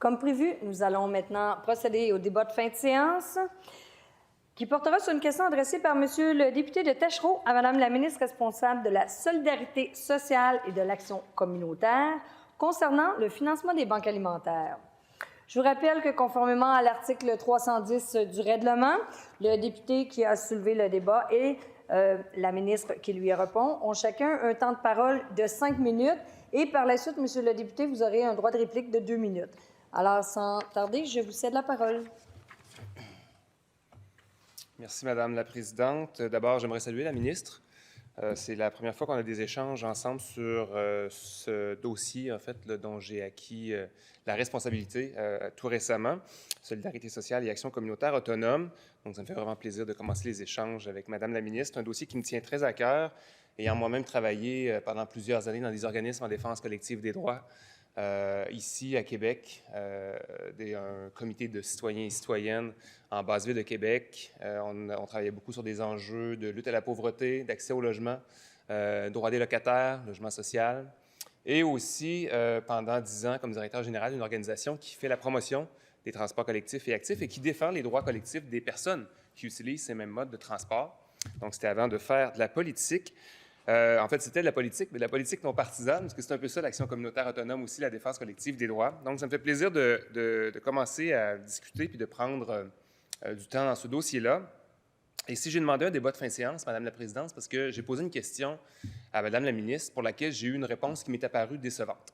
Comme prévu, nous allons maintenant procéder au débat de fin de séance qui portera sur une question adressée par M. le député de Taschereau à Mme la ministre responsable de la Solidarité sociale et de l'Action communautaire concernant le financement des banques alimentaires. Je vous rappelle que, conformément à l'article 310 du règlement, le député qui a soulevé le débat et la ministre qui lui répond ont chacun un temps de parole de 5 minutes et par la suite, Monsieur le député, vous aurez un droit de réplique de 2 minutes. Alors, sans tarder, je vous cède la parole. Merci, Madame la Présidente. D'abord, j'aimerais saluer la ministre. C'est la première fois qu'on a des échanges ensemble sur ce dossier, en fait, là, dont j'ai acquis la responsabilité tout récemment, Solidarité sociale et Action communautaire autonome. Donc, ça me fait vraiment plaisir de commencer les échanges avec Madame la ministre. Un dossier qui me tient très à cœur, ayant moi-même travaillé pendant plusieurs années dans des organismes en défense collective des droits. Ici, à Québec, un comité de citoyens et citoyennes en basse ville de Québec. On travaillait beaucoup sur des enjeux de lutte à la pauvreté, d'accès au logement, droit des locataires, logement social. Et aussi, pendant 10 ans, comme directeur général d'une organisation qui fait la promotion des transports collectifs et actifs et qui défend les droits collectifs des personnes qui utilisent ces mêmes modes de transport. Donc, c'était avant de faire de la politique. En fait, c'était de la politique, mais de la politique non partisane, parce que c'est un peu ça, l'Action communautaire autonome aussi, la défense collective des droits. Donc, ça me fait plaisir de commencer à discuter puis de prendre du temps dans ce dossier-là. Et si j'ai demandé un débat de fin de séance, Madame la Présidente, c'est parce que j'ai posé une question à Madame la ministre pour laquelle j'ai eu une réponse qui m'est apparue décevante.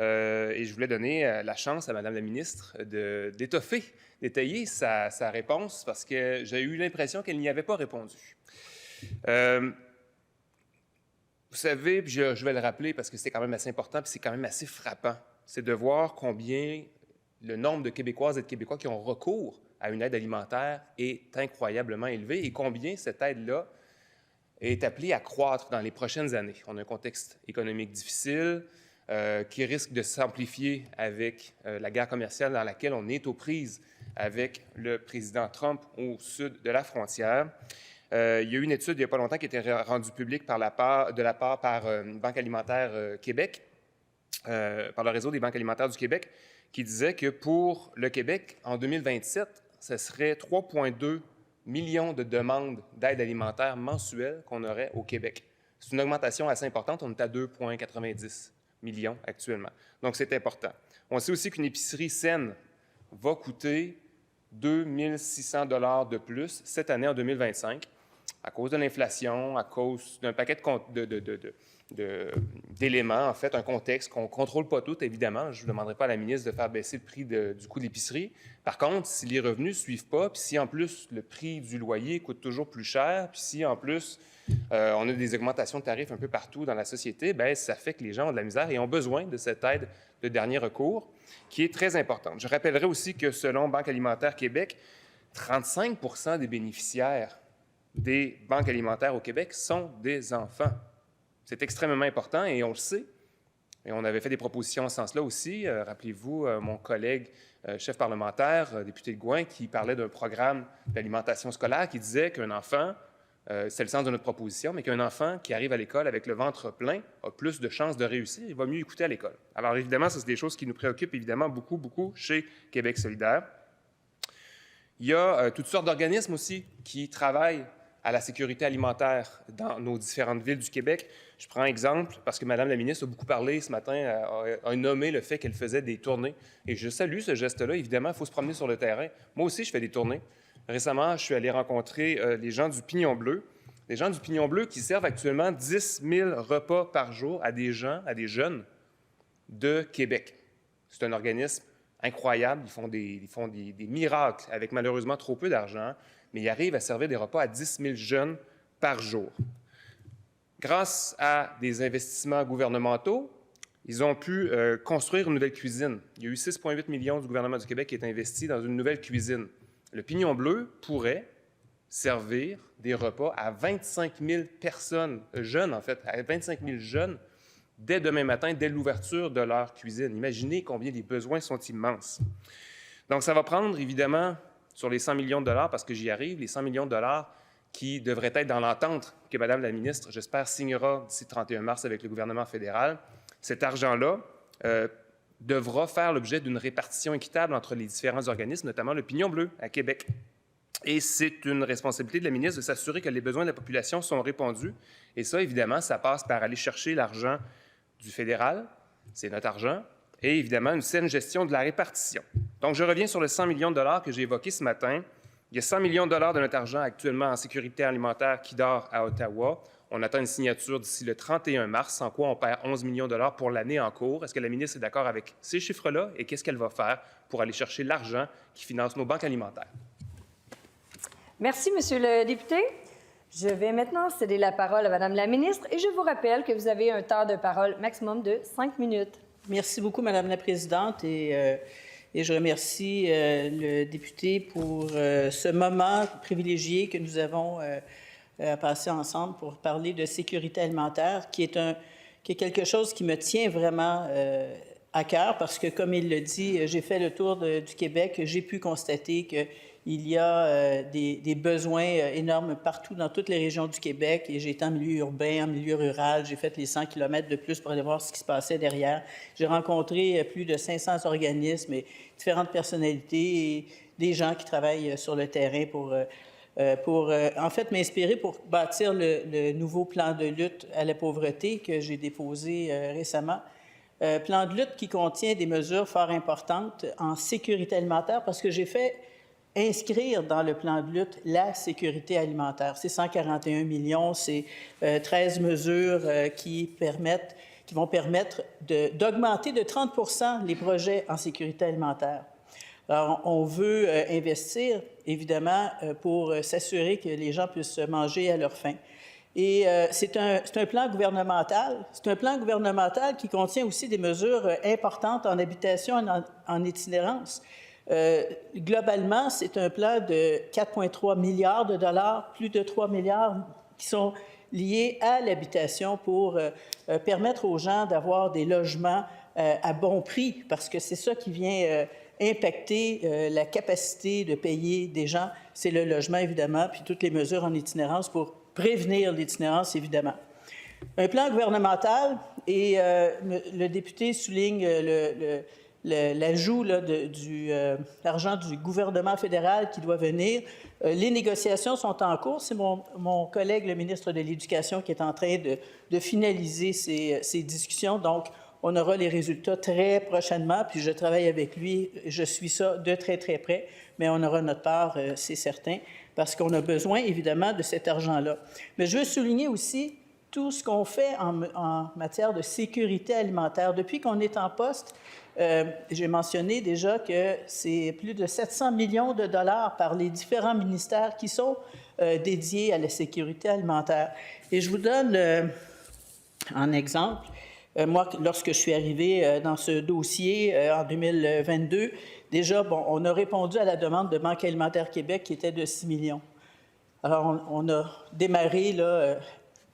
Et je voulais donner la chance à Madame la ministre d'étoffer, d'étayer sa réponse, parce que j'ai eu l'impression qu'elle n'y avait pas répondu. Vous savez, puis je vais le rappeler parce que c'est quand même assez important, puis c'est quand même assez frappant, c'est de voir combien le nombre de Québécoises et de Québécois qui ont recours à une aide alimentaire est incroyablement élevé et combien cette aide-là est appelée à croître dans les prochaines années. On a un contexte économique difficile qui risque de s'amplifier avec la guerre commerciale dans laquelle on est aux prises avec le président Trump au sud de la frontière. Il y a eu une étude il n'y a pas longtemps qui a été rendue publique par Banque alimentaire Québec, par le réseau des banques alimentaires du Québec, qui disait que pour le Québec, en 2027, ce serait 3,2 millions de demandes d'aide alimentaire mensuelles qu'on aurait au Québec. C'est une augmentation assez importante. On est à 2,90 millions actuellement. Donc, c'est important. On sait aussi qu'une épicerie saine va coûter 2 600 $ de plus cette année en 2025 à cause de l'inflation, à cause d'un paquet d'éléments, en fait, un contexte qu'on ne contrôle pas tout, évidemment. Je ne demanderai pas à la ministre de faire baisser le prix du coût de l'épicerie. Par contre, si les revenus ne suivent pas, puis si en plus le prix du loyer coûte toujours plus cher, puis si en plus on a des augmentations de tarifs un peu partout dans la société, bien, ça fait que les gens ont de la misère et ont besoin de cette aide de dernier recours qui est très importante. Je rappellerai aussi que selon Banque alimentaire Québec, 35 % des bénéficiaires des banques alimentaires au Québec sont des enfants. C'est extrêmement important et on le sait. Et on avait fait des propositions en ce sens-là aussi. Rappelez-vous, mon collègue chef parlementaire, député de Gouin, qui parlait d'un programme d'alimentation scolaire qui disait qu'un enfant, c'est le sens de notre proposition, mais qu'un enfant qui arrive à l'école avec le ventre plein a plus de chances de réussir, il va mieux écouter à l'école. Alors évidemment, ça c'est des choses qui nous préoccupent évidemment beaucoup, beaucoup chez Québec solidaire. Il y a toutes sortes d'organismes aussi qui travaillent à la sécurité alimentaire dans nos différentes villes du Québec. Je prends exemple, parce que Mme la ministre a beaucoup parlé ce matin, a nommé le fait qu'elle faisait des tournées. Et je salue ce geste-là. Évidemment, il faut se promener sur le terrain. Moi aussi, je fais des tournées. Récemment, je suis allé rencontrer les gens du Pignon Bleu. Les gens du Pignon Bleu qui servent actuellement 10 000 repas par jour à des gens, à des jeunes de Québec. C'est un organisme incroyable. Ils font des miracles avec malheureusement trop peu d'argent, mais ils arrivent à servir des repas à 10 000 jeunes par jour. Grâce à des investissements gouvernementaux, ils ont pu construire une nouvelle cuisine. Il y a eu 6,8 millions du gouvernement du Québec qui est investi dans une nouvelle cuisine. Le Pignon Bleu pourrait servir des repas à 25 000 personnes, jeunes en fait, à 25 000 jeunes, dès demain matin, dès l'ouverture de leur cuisine. Imaginez combien les besoins sont immenses. Donc, ça va prendre, évidemment, sur les 100 millions de dollars, parce que j'y arrive, les 100 millions de dollars qui devraient être dans l'entente que Mme la ministre, j'espère, signera d'ici le 31 mars avec le gouvernement fédéral. Cet argent-là devra faire l'objet d'une répartition équitable entre les différents organismes, notamment le Pignon Bleu à Québec. Et c'est une responsabilité de la ministre de s'assurer que les besoins de la population sont répondus. Et ça, évidemment, ça passe par aller chercher l'argent du fédéral, c'est notre argent, et évidemment une saine gestion de la répartition. Donc, je reviens sur le 100 millions de dollars que j'ai évoqué ce matin. Il y a 100 millions de dollars de notre argent actuellement en sécurité alimentaire qui dort à Ottawa. On attend une signature d'ici le 31 mars, sans quoi on perd 11 millions de dollars pour l'année en cours. Est-ce que la ministre est d'accord avec ces chiffres-là et qu'est-ce qu'elle va faire pour aller chercher l'argent qui finance nos banques alimentaires? Merci, Monsieur le député. Je vais maintenant céder la parole à Madame la ministre et je vous rappelle que vous avez un temps de parole maximum de 5 minutes. Merci beaucoup, Madame la Présidente, et je remercie le député pour ce moment privilégié que nous avons passé ensemble pour parler de sécurité alimentaire, qui est quelque chose qui me tient vraiment à cœur, parce que, comme il le dit, j'ai fait le tour du Québec, j'ai pu constater que il y a des besoins énormes partout dans toutes les régions du Québec. Et j'ai été en milieu urbain, en milieu rural. J'ai fait les 100 km de plus pour aller voir ce qui se passait derrière. J'ai rencontré plus de 500 organismes et différentes personnalités et des gens qui travaillent sur le terrain pour en fait, m'inspirer pour bâtir le nouveau plan de lutte à la pauvreté que j'ai déposé récemment. Plan de lutte qui contient des mesures fort importantes en sécurité alimentaire parce que j'ai fait inscrire dans le plan de lutte la sécurité alimentaire. C'est 141 millions, c'est 13 mesures qui vont permettre d'augmenter de 30 % les projets en sécurité alimentaire. Alors, on veut investir, évidemment, pour s'assurer que les gens puissent manger à leur faim. Et c'est un plan gouvernemental. C'est un plan gouvernemental qui contient aussi des mesures importantes en habitation et en itinérance. Globalement, c'est un plan de 4,3 milliards de dollars, plus de 3 milliards qui sont liés à l'habitation pour permettre aux gens d'avoir des logements à bon prix, parce que c'est ça qui vient impacter la capacité de payer des gens. C'est le logement, évidemment, puis toutes les mesures en itinérance pour prévenir l'itinérance, évidemment. Un plan gouvernemental, et le député souligne l'ajout de l'argent du gouvernement fédéral qui doit venir. Les négociations sont en cours. C'est mon collègue, le ministre de l'Éducation, qui est en train de finaliser ces discussions. Donc, on aura les résultats très prochainement, puis je travaille avec lui. Je suis ça de très, très près, mais on aura notre part, c'est certain, parce qu'on a besoin, évidemment, de cet argent-là. Mais je veux souligner aussi tout ce qu'on fait en matière de sécurité alimentaire. Depuis qu'on est en poste, j'ai mentionné déjà que c'est plus de 700 millions de dollars par les différents ministères qui sont dédiés à la sécurité alimentaire. Et je vous donne un exemple. Moi, lorsque je suis arrivée dans ce dossier en 2022, déjà, on a répondu à la demande de Banque alimentaire Québec qui était de 6 millions. Alors, on a démarré là,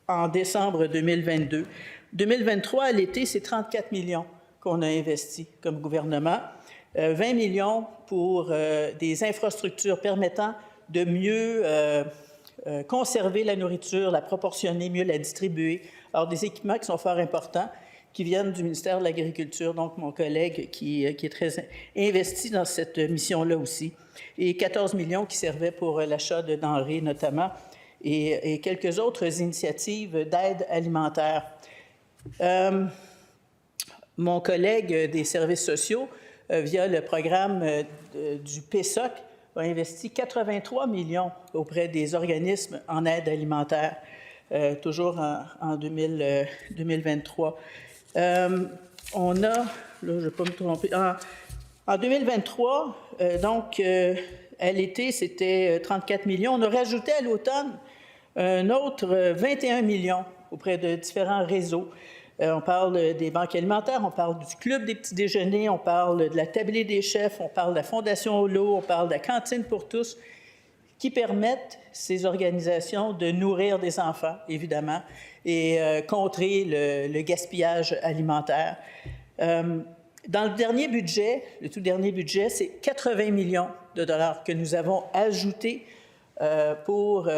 en décembre 2022. 2023, à l'été, c'est 34 millions qu'on a investi comme gouvernement, 20 millions pour des infrastructures permettant de mieux conserver la nourriture, la proportionner, mieux la distribuer. Alors, des équipements qui sont fort importants, qui viennent du ministère de l'Agriculture, donc mon collègue qui est très investi dans cette mission-là aussi, et 14 millions qui servaient pour l'achat de denrées notamment, et quelques autres initiatives d'aide alimentaire. Mon collègue des services sociaux, via le programme du PSOC, a investi 83 millions auprès des organismes en aide alimentaire, toujours en 2023. On a, là, je ne vais pas me tromper, en 2023, donc, à l'été, c'était 34 millions. On a rajouté à l'automne un autre 21 millions auprès de différents réseaux. On parle des banques alimentaires, on parle du club des petits déjeuners, on parle de la tablée des chefs, on parle de la Fondation Holo, on parle de la cantine pour tous, qui permettent ces organisations de nourrir des enfants, évidemment, et contrer le gaspillage alimentaire. Dans le dernier budget, le tout dernier budget, c'est 80 millions de dollars que nous avons ajoutés pour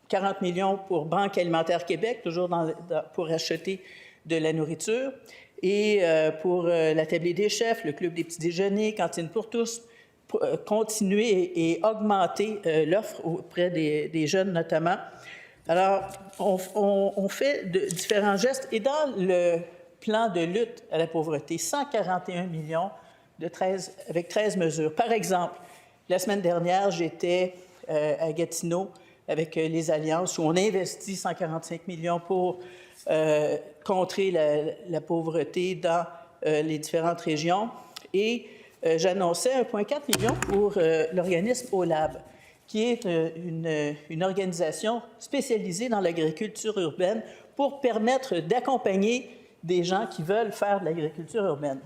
40 millions pour Banque alimentaire Québec, toujours pour acheter de la nourriture, et pour l'Atelier des chefs, le Club des petits déjeuners, Cantine pour tous, continuer et augmenter l'offre auprès des jeunes notamment. Alors, on fait différents gestes et dans le plan de lutte à la pauvreté, 141 millions avec 13 mesures. Par exemple, la semaine dernière, j'étais à Gatineau avec les Alliances où on investit 145 millions pour contrer la pauvreté dans les différentes régions. Et j'annonçais 1,4 million pour l'organisme OLAB, qui est une organisation spécialisée dans l'agriculture urbaine pour permettre d'accompagner des gens qui veulent faire de l'agriculture urbaine.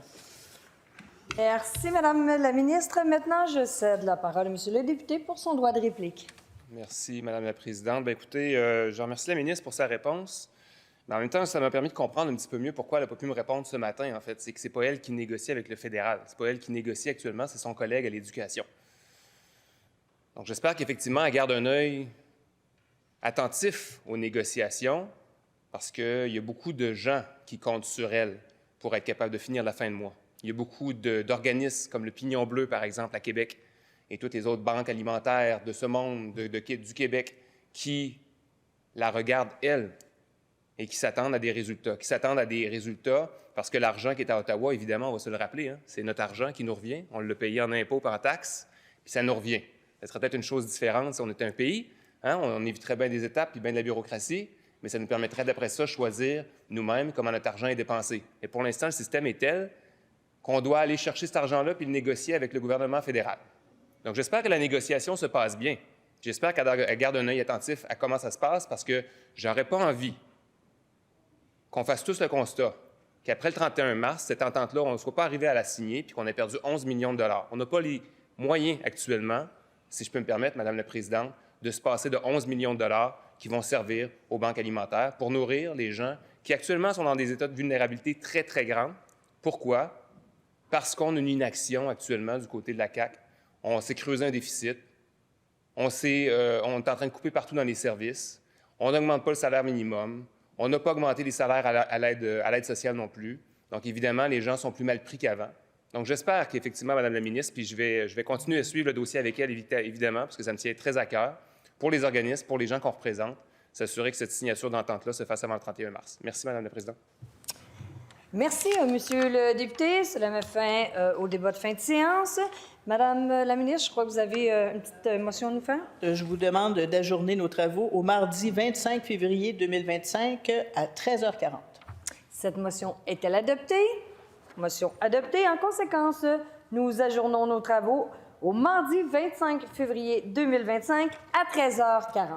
Merci, Madame la ministre. Maintenant, je cède la parole à Monsieur le député pour son droit de réplique. Merci, Madame la présidente. Bien, écoutez, je remercie la ministre pour sa réponse. Mais en même temps, ça m'a permis de comprendre un petit peu mieux pourquoi elle n'a pas pu me répondre ce matin, en fait. C'est que ce n'est pas elle qui négocie avec le fédéral. Ce n'est pas elle qui négocie actuellement, c'est son collègue à l'éducation. Donc, j'espère qu'effectivement, elle garde un œil attentif aux négociations parce qu'il y a beaucoup de gens qui comptent sur elle pour être capable de finir la fin de mois. Il y a beaucoup d'organismes comme le Pignon Bleu, par exemple, à Québec, et toutes les autres banques alimentaires de ce monde, du Québec, qui la regardent, elle, et qui s'attendent à des résultats, parce que l'argent qui est à Ottawa, évidemment, on va se le rappeler, hein, c'est notre argent qui nous revient. On l'a payé en impôts par en taxes, puis ça nous revient. Ça serait peut-être une chose différente si on était un pays. Hein, on éviterait bien des étapes puis bien de la bureaucratie, mais ça nous permettrait d'après ça choisir nous-mêmes comment notre argent est dépensé. Et pour l'instant, le système est tel qu'on doit aller chercher cet argent-là puis le négocier avec le gouvernement fédéral. Donc, j'espère que la négociation se passe bien. J'espère qu'elle garde un œil attentif à comment ça se passe parce que j'aurais pas envie qu'on fasse tous le constat qu'après le 31 mars, cette entente-là, on ne soit pas arrivé à la signer puis qu'on ait perdu 11 millions de dollars. On n'a pas les moyens actuellement, si je peux me permettre, Madame la présidente, de se passer de 11 millions de dollars qui vont servir aux banques alimentaires pour nourrir les gens qui actuellement sont dans des états de vulnérabilité très, très grands. Pourquoi? Parce qu'on a une inaction actuellement du côté de la CAQ. On s'est creusé un déficit. On est en train de couper partout dans les services. On n'augmente pas le salaire minimum. On n'a pas augmenté les salaires à l'aide sociale non plus. Donc, évidemment, les gens sont plus mal pris qu'avant. Donc, j'espère qu'effectivement, Madame la ministre, puis je vais continuer à suivre le dossier avec elle, évidemment, parce que ça me tient très à cœur, pour les organismes, pour les gens qu'on représente, s'assurer que cette signature d'entente-là se fasse avant le 31 mars. Merci, Madame la présidente. Merci, Monsieur le député. Cela met fin au débat de fin de séance. Madame la ministre, je crois que vous avez une petite motion à nous faire. Je vous demande d'ajourner nos travaux au mardi 25 février 2025 à 13h40. Cette motion est-elle adoptée? Motion adoptée. En conséquence, nous ajournons nos travaux au mardi 25 février 2025 à 13h40.